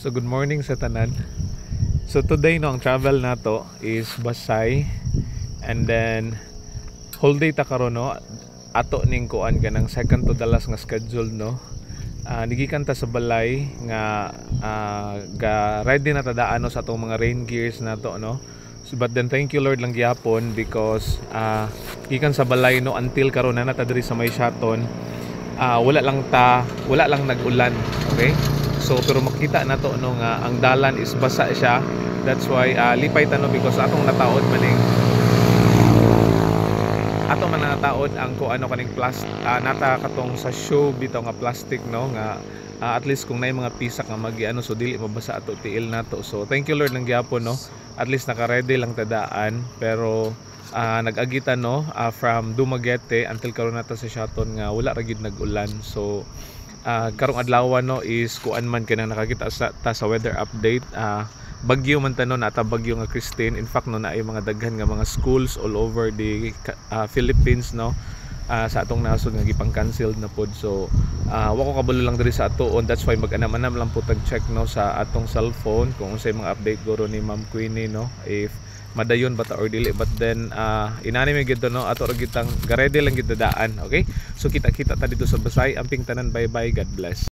So good morning sa tanan. So today no ang travel nato is Basay, and then whole day ta karon no ato ning kuan kanang second to the last nga schedule no. Nigikan ta sa balay nga ga ready na ta daan no sa atong mga rain gears nato no. So, but then thank you Lord lang gyapon because gikan sa balay no until karon na ta diri sa may Shaton. Wala lang nag-ulan, okay? So pero makita na to no nga ang dalan is basa siya. That's why lipay ta no because atong nataod maning ang ko ano kaning plastic nata katong sa show bitaw nga plastic no nga at least kung nay mga pisa nga magiano so dili mabasa ato tiil nato. So thank you Lord lang gyapon no. At least naka-ready lang tadaan pero nag-agita no from Dumaguete until karon nata sa Shaton nga wala ra gid nag-ulan. So karong adlaw no is kuan man kanang nakakita sa weather update. Bagyo man tanon ata bagyo nga Christine. In fact no naay mga daghan nga mga schools all over the Philippines no sa atong nasod nga gipang-cancel na pod. So wa ko kabalo lang diri sa atoon. That's why mag-anam-anam lang po tag-check no sa atong cellphone kung unsay mga update guro ni Ma'am Queenie no if madayon bata or dili. But then inani may gid no ato ra gitang garede lang gid daan. Okay, so kita-kita ta dito sa Basay. Amping tanan, bye bye, God bless.